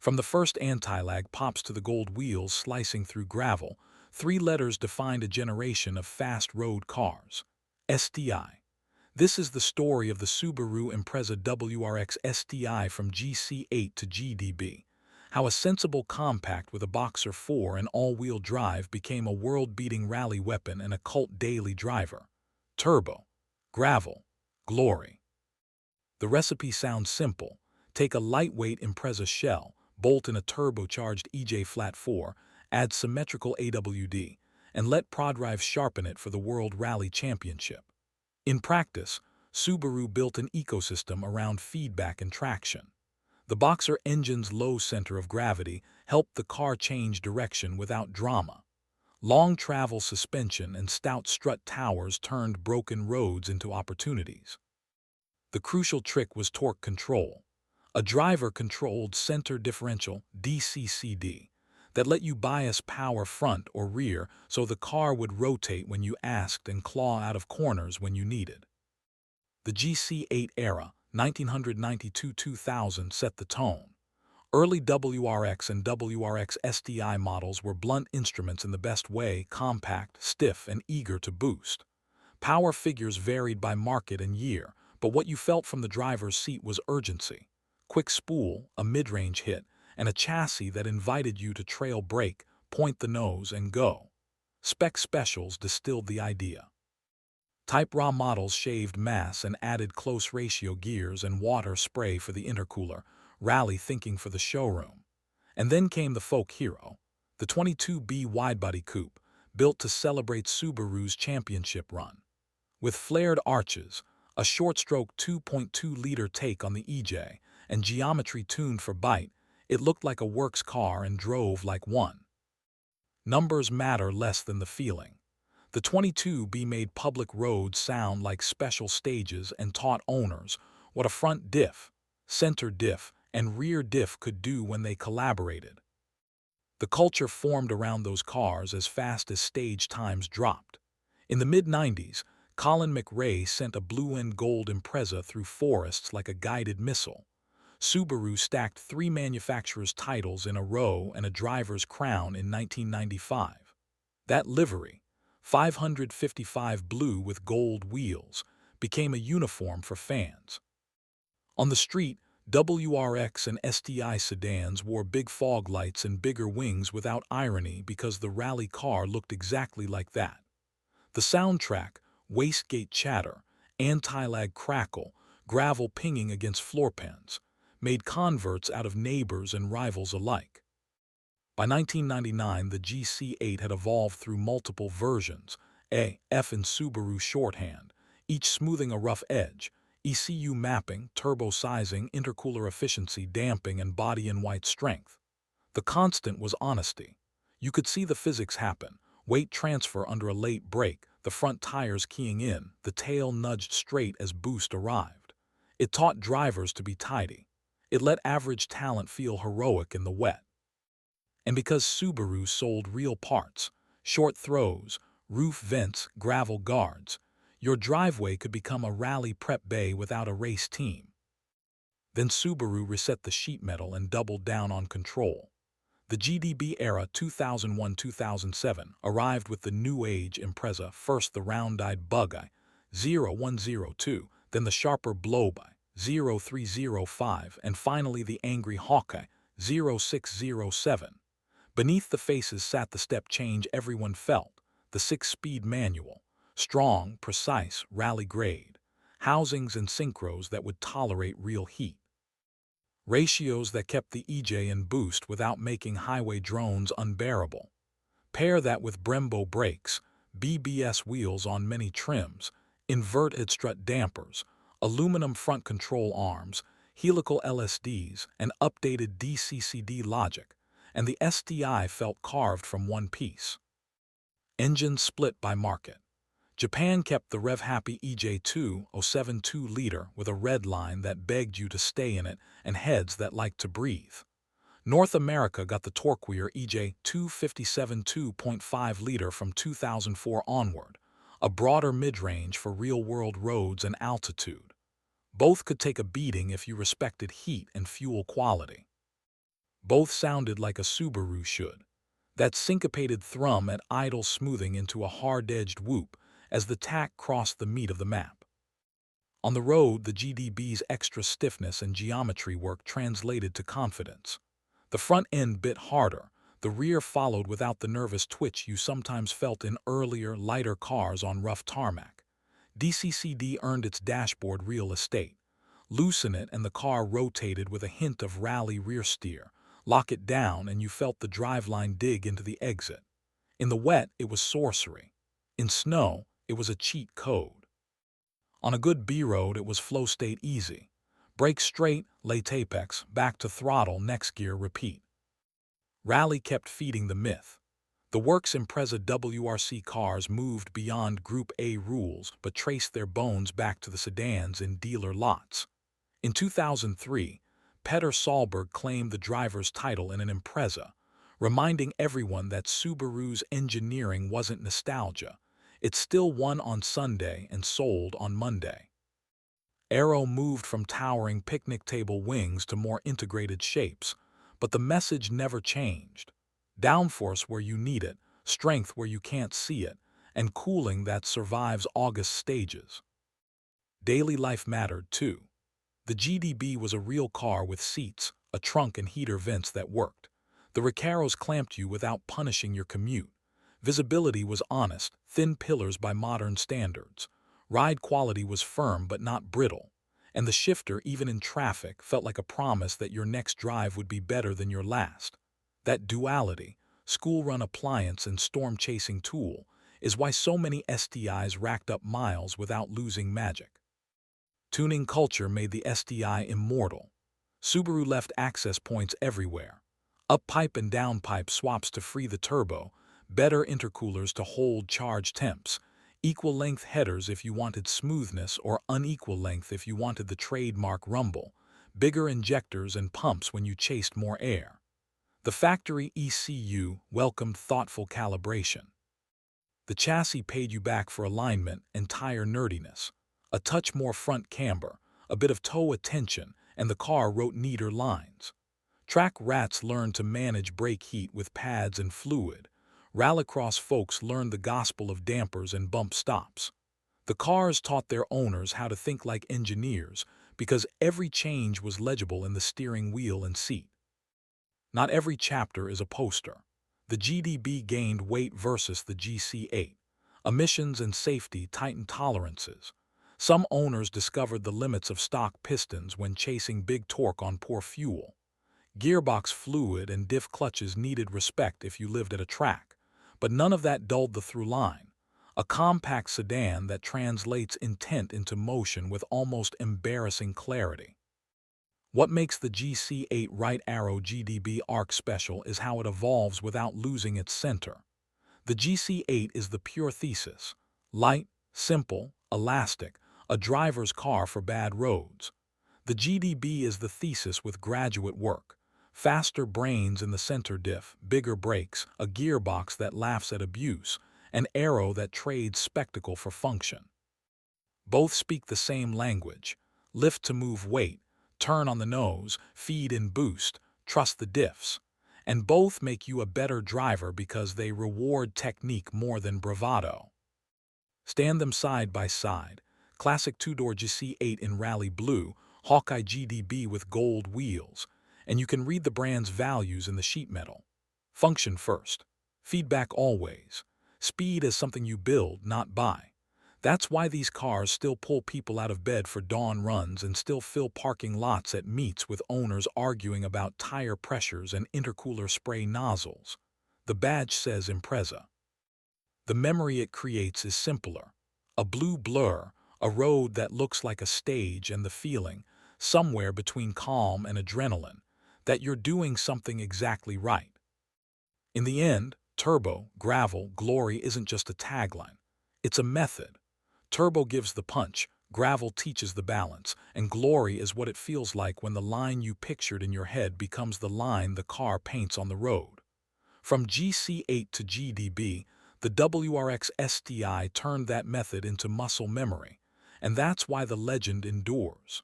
From the first anti-lag pops to the gold wheels slicing through gravel, three letters defined a generation of fast road cars. STI. This is the story of the Subaru Impreza WRX STI from GC8 to GDB. How a sensible compact with a Boxer 4 and all-wheel drive became a world-beating rally weapon and a cult daily driver. Turbo. Gravel. Glory. The recipe sounds simple. Take a lightweight Impreza shell, bolt in a turbocharged EJ Flat 4, add symmetrical AWD, and let ProDrive sharpen it for the World Rally Championship. In practice, Subaru built an ecosystem around feedback and traction. The Boxer engine's low center of gravity helped the car change direction without drama. Long travel suspension and stout strut towers turned broken roads into opportunities. The crucial trick was torque control, a driver-controlled center differential DCCD that let you bias power front or rear so the car would rotate when you asked and claw out of corners when you needed. The GC8 era, 1992-2000, set the tone. Early WRX and WRX STI models were blunt instruments in the best way, compact, stiff, and eager to boost. Power figures varied by market and year, but what you felt from the driver's seat was urgency. Quick spool, a mid-range hit, and a chassis that invited you to trail brake, point the nose, and go. Spec specials distilled the idea. Type Raw models shaved mass and added close ratio gears and water spray for the intercooler, rally thinking for the showroom. And then came the folk hero, the 22B widebody coupe, built to celebrate Subaru's championship run. With flared arches, a short-stroke 2.2-liter take on the EJ, and geometry tuned for bite, it looked like a works car and drove like one. Numbers matter less than the feeling. The 22B made public roads sound like special stages and taught owners what a front diff, center diff, and rear diff could do when they collaborated. The culture formed around those cars as fast as stage times dropped. In the mid-90s, Colin McRae sent a blue and gold Impreza through forests like a guided missile. Subaru stacked 3 manufacturers' titles in a row and a driver's crown in 1995. That livery, 555 blue with gold wheels, became a uniform for fans. On the street, WRX and STI sedans wore big fog lights and bigger wings without irony because the rally car looked exactly like that. The soundtrack, wastegate chatter, anti-lag crackle, gravel pinging against floor pans, made converts out of neighbors and rivals alike. By 1999, the GC8 had evolved through multiple versions, A, F in Subaru shorthand, each smoothing a rough edge, ECU mapping, turbo sizing, intercooler efficiency, damping, and body-in-white strength. The constant was honesty. You could see the physics happen, weight transfer under a late brake, the front tires keying in, the tail nudged straight as boost arrived. It taught drivers to be tidy. It let average talent feel heroic in the wet. And because Subaru sold real parts, short throws, roof vents, gravel guards, your driveway could become a rally prep bay without a race team. Then Subaru reset the sheet metal and doubled down on control. The GDB era 2001-2007 arrived with the new age Impreza, first the round-eyed bug-eye 0102, then the sharper blob-eye 0305, and finally the angry Hawkeye 0607. Beneath the faces sat the step change everyone felt, the 6-speed manual, strong, precise, rally grade, housings and synchros that would tolerate real heat. Ratios that kept the EJ in boost without making highway drones unbearable. Pair that with Brembo brakes, BBS wheels on many trims, inverted strut dampers, aluminum front control arms, helical LSDs, and updated DCCD logic, and the STI felt carved from one piece. Engines split by market. Japan kept the rev-happy EJ2 072-liter with a red line that begged you to stay in it and heads that liked to breathe. North America got the torqueer EJ 257 2.5-liter from 2004 onward, a broader mid-range for real-world roads and altitude. Both could take a beating if you respected heat and fuel quality. Both sounded like a Subaru should. That syncopated thrum at idle smoothing into a hard-edged whoop as the tack crossed the meat of the map. On the road, the GDB's extra stiffness and geometry work translated to confidence. The front end bit harder, the rear followed without the nervous twitch you sometimes felt in earlier, lighter cars on rough tarmac. DCCD earned its dashboard real estate. Loosen it and the car rotated with a hint of rally rear steer. Lock it down and you felt the driveline dig into the exit. In the wet, it was sorcery. In snow, it was a cheat code. On a good B-road, it was flow state easy. Brake straight, late apex, back to throttle, next gear, repeat. Rally kept feeding the myth. The works Impreza WRC cars moved beyond Group A rules but traced their bones back to the sedans in dealer lots. In 2003, McRae Solberg claimed the driver's title in an Impreza, reminding everyone that Subaru's engineering wasn't nostalgia. It still won on Sunday and sold on Monday. Aero moved from towering picnic table wings to more integrated shapes, but the message never changed. Downforce where you need it, strength where you can't see it, and cooling that survives August stages. Daily life mattered too. The GDB was a real car with seats, a trunk and heater vents that worked. The Recaros clamped you without punishing your commute. Visibility was honest, thin pillars by modern standards. Ride quality was firm but not brittle. And the shifter, even in traffic, felt like a promise that your next drive would be better than your last. That duality, school-run appliance and storm-chasing tool, is why so many STIs racked up miles without losing magic. Tuning culture made the STI immortal. Subaru left access points everywhere. Up-pipe and down-pipe swaps to free the turbo, better intercoolers to hold charge temps, equal-length headers if you wanted smoothness or unequal length if you wanted the trademark rumble, bigger injectors and pumps when you chased more air. The factory ECU welcomed thoughtful calibration. The chassis paid you back for alignment and tire nerdiness. A touch more front camber, a bit of toe attention, and the car wrote neater lines. Track rats learned to manage brake heat with pads and fluid. Rallycross folks learned the gospel of dampers and bump stops. The cars taught their owners how to think like engineers because every change was legible in the steering wheel and seat. Not every chapter is a poster. The GDB gained weight versus the GC8. Emissions and safety tightened tolerances. Some owners discovered the limits of stock pistons when chasing big torque on poor fuel. Gearbox fluid and diff clutches needed respect if you lived at a track, but none of that dulled the through line. A compact sedan that translates intent into motion with almost embarrassing clarity. What makes the GC8 Right Arrow GDB ARC special is how it evolves without losing its center. The GC8 is the pure thesis. Light, simple, elastic, a driver's car for bad roads. The GDB is the thesis with graduate work. Faster brains in the center diff, bigger brakes, a gearbox that laughs at abuse, an aero that trades spectacle for function. Both speak the same language. Lift to move weight, turn on the nose, feed and boost, trust the diffs. And both make you a better driver because they reward technique more than bravado. Stand them side by side. Classic two-door GC8 in rally blue, Hawkeye GDB with gold wheels, and you can read the brand's values in the sheet metal. Function first. Feedback always. Speed is something you build, not buy. That's why these cars still pull people out of bed for dawn runs and still fill parking lots at meets with owners arguing about tire pressures and intercooler spray nozzles. The badge says Impreza. The memory it creates is simpler. A blue blur, a road that looks like a stage, and the feeling, somewhere between calm and adrenaline, that you're doing something exactly right. In the end, turbo, gravel, glory isn't just a tagline. It's a method. Turbo gives the punch, gravel teaches the balance, and glory is what it feels like when the line you pictured in your head becomes the line the car paints on the road. From GC8 to GDB, the WRX STI turned that method into muscle memory, and that's why the legend endures.